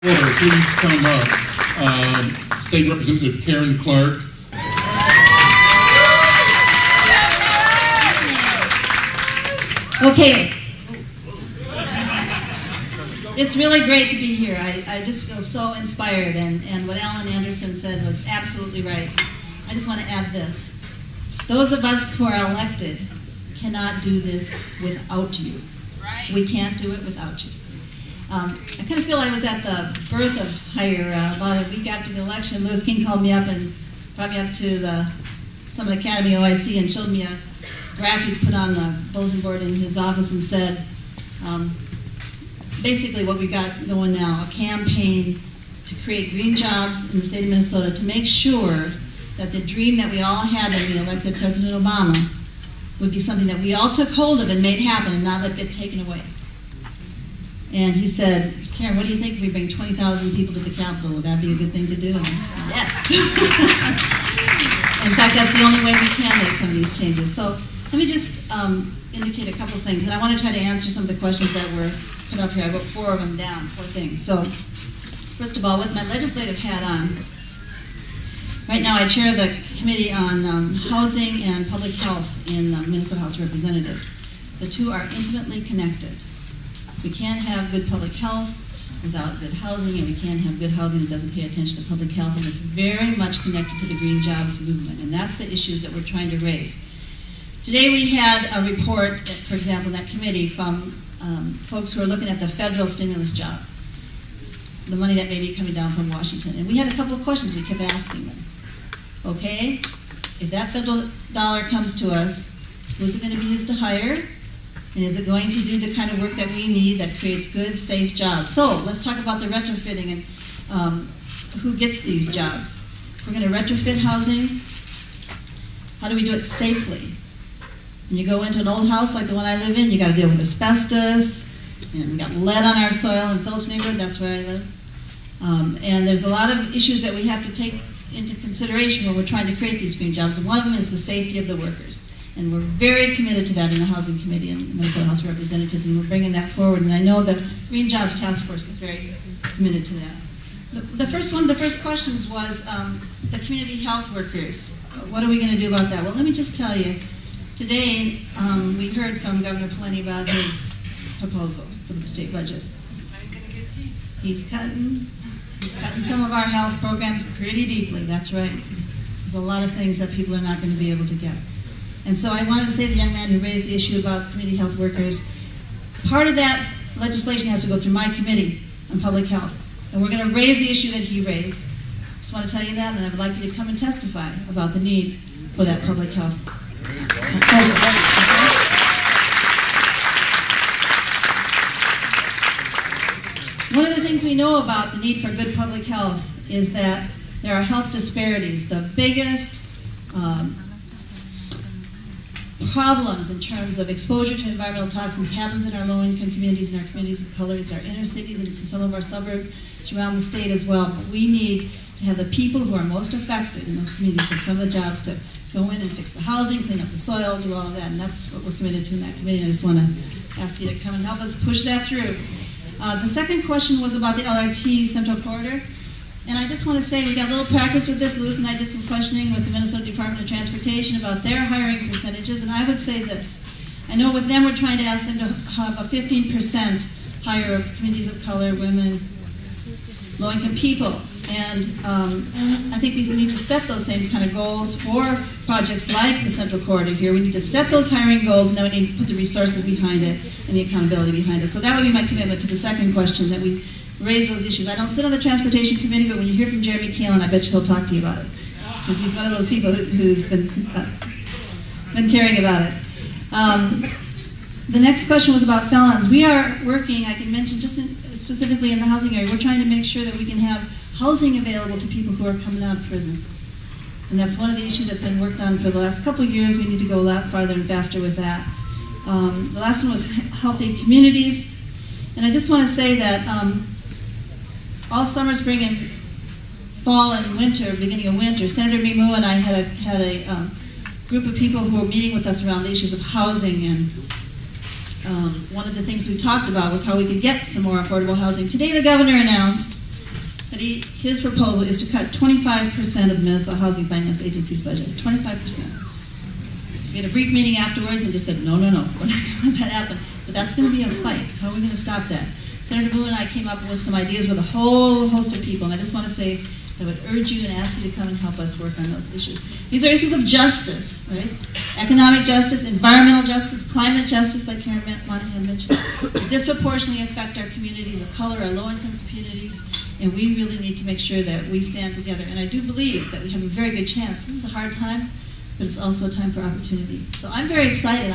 Order, please come up. State Representative Karen Clark. Okay. It's really great to be here. I just feel so inspired, and what Alan Anderson said was absolutely right. I just want to add this. Those of us who are elected cannot do this without you. We can't do it without you. I kind of feel I was at the birth of Hire about a week after the election. Lewis King called me up and brought me up to the Summit Academy OIC and showed me a graphic put on the bulletin board in his office and said, basically what we got going now, a campaign to create green jobs in the state of Minnesota to make sure that the dream that we all had when we elected President Obama would be something that we all took hold of and made happen and not let it get taken away. And he said, Karen, what do you think if we bring 20,000 people to the Capitol? Would that be a good thing to do? And I said, yes. In fact, that's the only way we can make some of these changes. So let me just indicate a couple things. And I want to try to answer some of the questions that were put up here. I wrote four of them down, four things. So first of all, with my legislative hat on, right now I chair the Committee on Housing and Public Health in the Minnesota House of Representatives. The two are intimately connected. We can't have good public health without good housing, and we can't have good housing that doesn't pay attention to public health, and it's very much connected to the green jobs movement, and that's the issues that we're trying to raise. Today we had a report, for example, in that committee from folks who are looking at the federal stimulus job, the money that may be coming down from Washington, and we had a couple of questions we kept asking them. Okay, if that federal dollar comes to us, who's it going to be used to hire? And is it going to do the kind of work that we need that creates good, safe jobs? So let's talk about the retrofitting and who gets these jobs. If we're going to retrofit housing, how do we do it safely? When you go into an old house like the one I live in, you got to deal with asbestos, and we got lead on our soil in Phillips neighborhood, that's where I live. And there's a lot of issues that we have to take into consideration when we're trying to create these green jobs. And one of them is the safety of the workers. And we're very committed to that in the Housing Committee and the Minnesota House of Representatives, and we're bringing that forward. And I know the Green Jobs Task Force is very committed to that. The first questions was the community health workers. What are we going to do about that? Well, let me just tell you, today we heard from Governor Pawlenty about his proposal for the state budget. He's cutting some of our health programs pretty deeply, that's right. There's a lot of things that people are not going to be able to get. And so I wanted to say to the young man who raised the issue about community health workers, part of that legislation has to go through my committee on public health. And we're going to raise the issue that he raised. I just want to tell you that, and I would like you to come and testify about the need for that public health. One of the things we know about the need for good public health is that there are health disparities. The biggest problems in terms of exposure to environmental toxins happens in our low-income communities and our communities of color. It's our inner cities and it's in some of our suburbs. It's around the state as well. But we need to have the people who are most affected in those communities have some of the jobs to go in and fix the housing, clean up the soil, do all of that. And that's what we're committed to in that committee. And I just want to ask you to come and help us push that through. The second question was about the LRT Central Corridor. And I just want to say we got a little practice with this. Lewis and I did some questioning with the Minnesota Department of Transportation about their hiring percentages, and I would say this. I know with them we're trying to ask them to have a 15% hire of communities of color, women, low-income people. And I think we need to set those same kind of goals for projects like the Central Corridor here. We need to set those hiring goals, and then we need to put the resources behind it and the accountability behind it. So that would be my commitment to the second question, that we raise those issues. I don't sit on the Transportation Committee, but when you hear from Jeremy Keelan, I bet you he'll talk to you about it. Because he's one of those people who's been caring about it. The next question was about felons. We are working, I can mention just specifically in the housing area, we're trying to make sure that we can have housing available to people who are coming out of prison. And that's one of the issues that's been worked on for the last couple of years. We need to go a lot farther and faster with that. The last one was healthy communities. And I just want to say that all summer, spring, and fall and winter, beginning of winter, Senator Mimu and I had a group of people who were meeting with us around the issues of housing, and one of the things we talked about was how we could get some more affordable housing. Today the governor announced But his proposal is to cut 25% of Minnesota Housing Finance Agency's budget. 25%. We had a brief meeting afterwards and just said, no, we're not going to let that happen. But that's going to be a fight. How are we going to stop that? Senator Wu and I came up with some ideas with a whole host of people, and I just want to say, I would urge you and ask you to come and help us work on those issues. These are issues of justice, right? Economic justice, environmental justice, climate justice, like Karen Monahan mentioned. They disproportionately affect our communities of color, our low-income communities, and we really need to make sure that we stand together. And I do believe that we have a very good chance. This is a hard time, but it's also a time for opportunity. So I'm very excited.